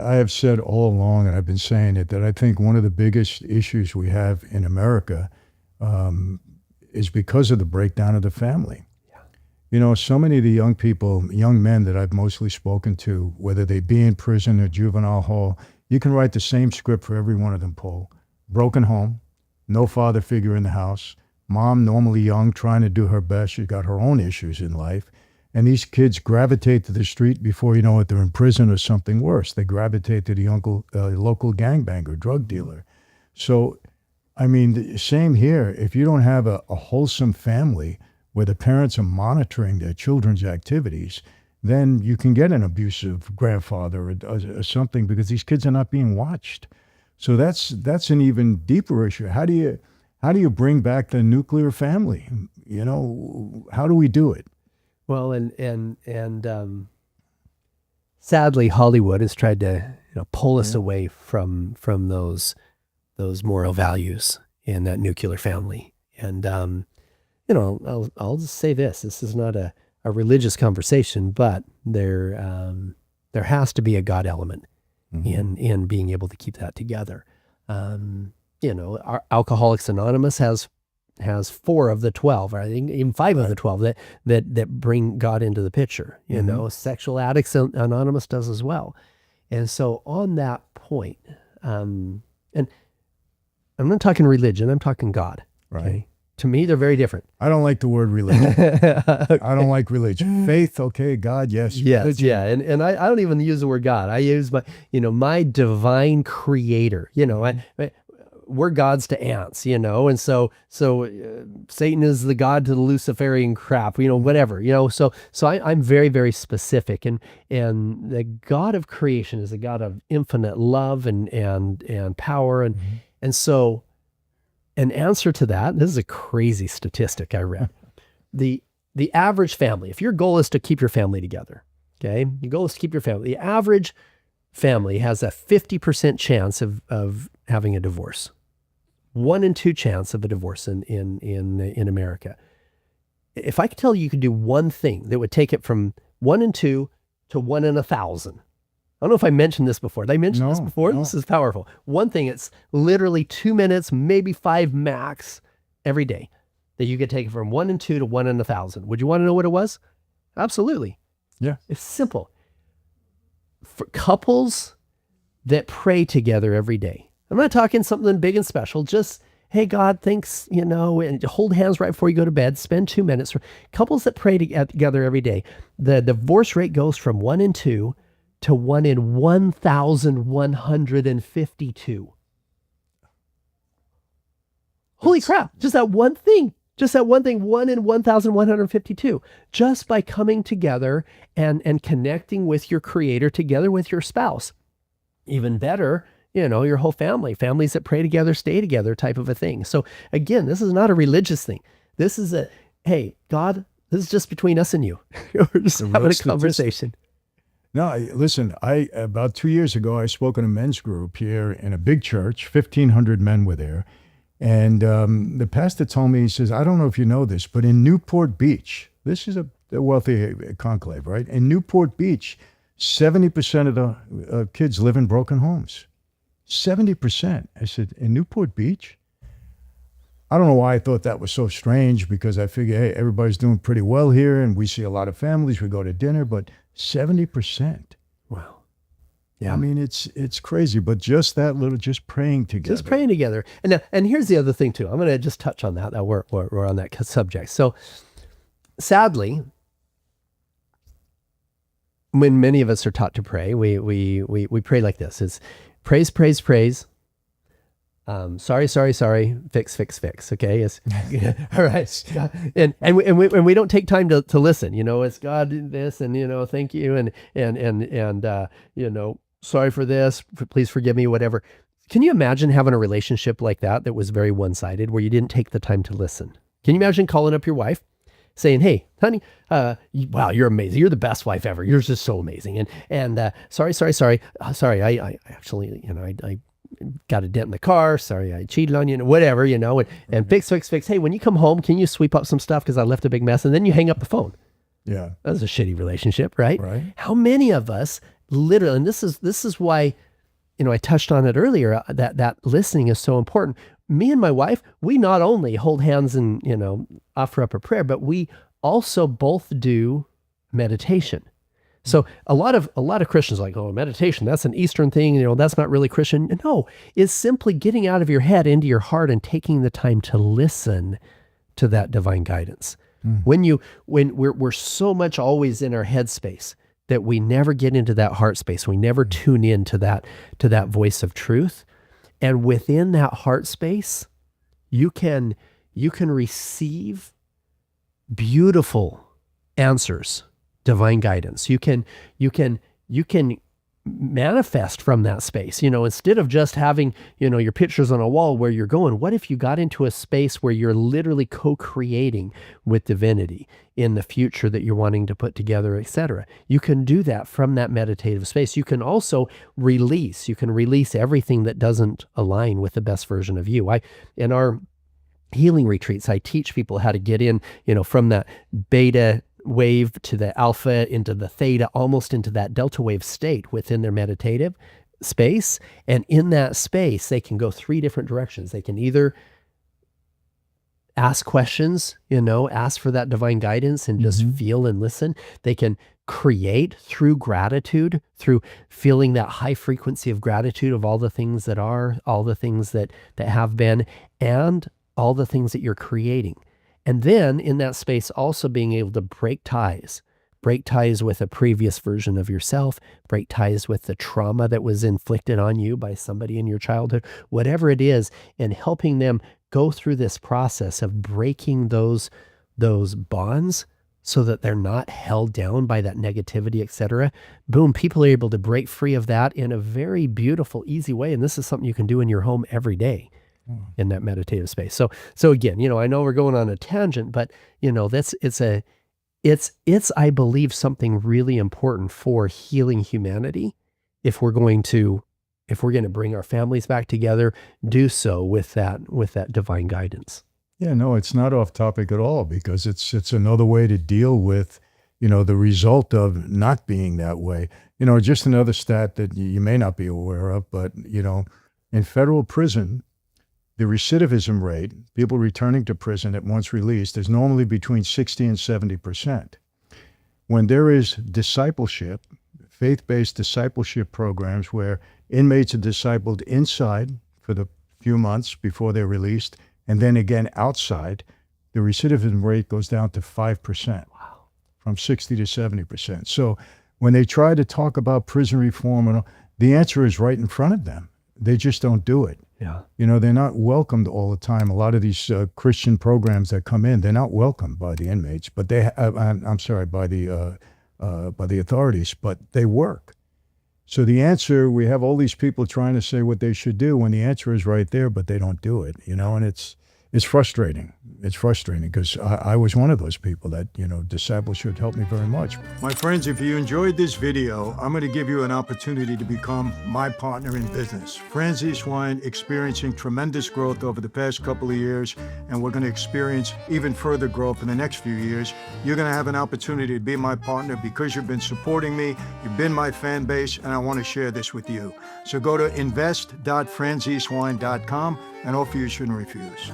I have said all along, and I've been saying it, that I think one of the biggest issues we have in America is because of the breakdown of the family. You know, so many of the young people, young men that I've mostly spoken to, whether they be in prison or juvenile hall, you can write the same script for every one of them, Paul. Broken home, no father figure in the house, mom normally young, trying to do her best. She's got her own issues in life. And these kids gravitate to the street before you know it, they're in prison or something worse. They gravitate to the local gangbanger, drug dealer. So, I mean, same here. If you don't have a wholesome family where the parents are monitoring their children's activities, then you can get an abusive grandfather or something, because these kids are not being watched. So that's an even deeper issue. How do you bring back the nuclear family? You know, how do we do it? Well, and sadly, Hollywood has tried to pull us away from those moral values in that nuclear family. And I'll just say this: this is not a religious conversation, but there has to be a God element in being able to keep that together. Our Alcoholics Anonymous has 4 of the 12, or I think even 5 of the 12 that bring God into the picture. Sexual Addicts Anonymous does as well. And so on that point, and I'm not talking religion, I'm talking God. Right. Okay? To me, they're very different. I don't like the word religion. I don't like religion. Faith, okay. God, yes. Yes, religion. yeah. And I don't even use the word God. I use my divine creator. We're gods to ants, and so Satan is the god to the Luciferian crap, whatever, so I'm very, very specific, and the God of creation is a God of infinite love and power, and so an answer to that, this is a crazy statistic I read, the average family, if your goal is to keep your family together, okay, your goal is to keep your family, the average family has a 50% chance of having a divorce. 1 in 2 chance of a divorce in America. If I could tell you could do one thing that would take it from 1 in 2 to 1 in 1,000. I don't know if I mentioned this before. Did I mention this before? No. This is powerful. One thing, it's literally 2 minutes, maybe 5 max every day that you could take it from 1 in 2 to 1 in 1,000. Would you want to know what it was? Absolutely. Yeah. It's simple. For couples that pray together every day. I'm not talking something big and special, just, hey, God, thanks, and hold hands right before you go to bed, spend 2 minutes. For couples that pray together every day, the divorce rate goes from 1 in 2 to 1 in 1,152. Holy crap, just that one thing, 1 in 1,152, just by coming together and connecting with your creator together with your spouse. Even better, your whole family, families that pray together, stay together type of a thing. So again, this is not a religious thing. This is hey, God, this is just between us and you. We're just having a conversation. No, listen, about 2 years ago, I spoke in a men's group here in a big church, 1,500 men were there. And the pastor told me, he says, I don't know if you know this, but in Newport Beach, this is a wealthy conclave, right? In Newport Beach, 70% of the kids live in broken homes. 70%. I said, in Newport Beach? I don't know why I thought that was so strange, because I figure, hey, everybody's doing pretty well here and we see a lot of families, we go to dinner, but 70%. Wow. Yeah. I mean, it's crazy, but just that little, just praying together. Just praying together. And here's the other thing too. I'm going to just touch on that we're on that subject. So sadly, when many of us are taught to pray, we pray like this. It's praise, praise, praise. Sorry, fix. Okay. It's, all right. And we don't take time to listen, it's God did this and, thank you. And sorry for this, please forgive me, whatever. Can you imagine having a relationship like that was very one-sided, where you didn't take the time to listen? Can you imagine calling up your wife saying, hey, honey, wow, you're amazing. You're the best wife ever. You're just so amazing. And sorry. I actually, I got a dent in the car. Sorry, I cheated on you, whatever, and fix. Hey, when you come home, can you sweep up some stuff? Cause I left a big mess. And then you hang up the phone. Yeah. That's a shitty relationship, right? Right. How many of us literally, and this is why, I touched on it earlier, that listening is so important. Me and my wife, we not only hold hands and, offer up a prayer, but we also both do meditation. So a lot of Christians are like, oh, meditation, that's an Eastern thing, that's not really Christian. No, it's simply getting out of your head into your heart and taking the time to listen to that divine guidance. When we're so much always in our head space that we never get into that heart space, we never tune in to that voice of truth. And within that heart space, you can receive beautiful answers, divine guidance. You can manifest from that space. Instead of just having, your pictures on a wall where you're going, what if you got into a space where you're literally co-creating with divinity in the future that you're wanting to put together, etc. You can do that from that meditative space. You can also release. You can release everything that doesn't align with the best version of you. In our healing retreats, I teach people how to get in, from that beta wave to the alpha into the theta, almost into that delta wave state within their meditative space. And in that space, they can go 3 different directions. They can either ask questions, ask for that divine guidance and just feel and listen. They can create through gratitude, through feeling that high frequency of gratitude of all the things that are, all the things that have been, and all the things that you're creating. And then in that space, also being able to break ties with a previous version of yourself, break ties with the trauma that was inflicted on you by somebody in your childhood, whatever it is, and helping them go through this process of breaking those bonds so that they're not held down by that negativity, etc. Boom, people are able to break free of that in a very beautiful, easy way. And this is something you can do in your home every day. In that meditative space. So again, I know we're going on a tangent, but it's I believe something really important for healing humanity. If we're going to bring our families back together, do so with that divine guidance. Yeah, no, it's not off topic at all, because it's another way to deal with, the result of not being that way. Just another stat that you may not be aware of, but, in federal prison, the recidivism rate, people returning to prison at once released, is normally between 60 and 70%. When there is discipleship, faith-based discipleship programs where inmates are discipled inside for the few months before they're released, and then again outside, the recidivism rate goes down to 5%. Wow. From 60 to 70%. So when they try to talk about prison reform, the answer is right in front of them. They just don't do it. Yeah. They're not welcomed all the time. A lot of these Christian programs that come in, they're not welcomed by the inmates, but by the authorities, but they work. So the answer, we have all these people trying to say what they should do when the answer is right there, but they don't do it, and it's frustrating. It's frustrating because I was one of those people that, discipleship helped me very much. My friends, if you enjoyed this video, I'm going to give you an opportunity to become my partner in business. Franzese Wine experiencing tremendous growth over the past couple of years, and we're going to experience even further growth in the next few years. You're going to have an opportunity to be my partner because you've been supporting me, you've been my fan base, and I want to share this with you. So go to invest.franzesewine.com, and offer you shouldn't refuse.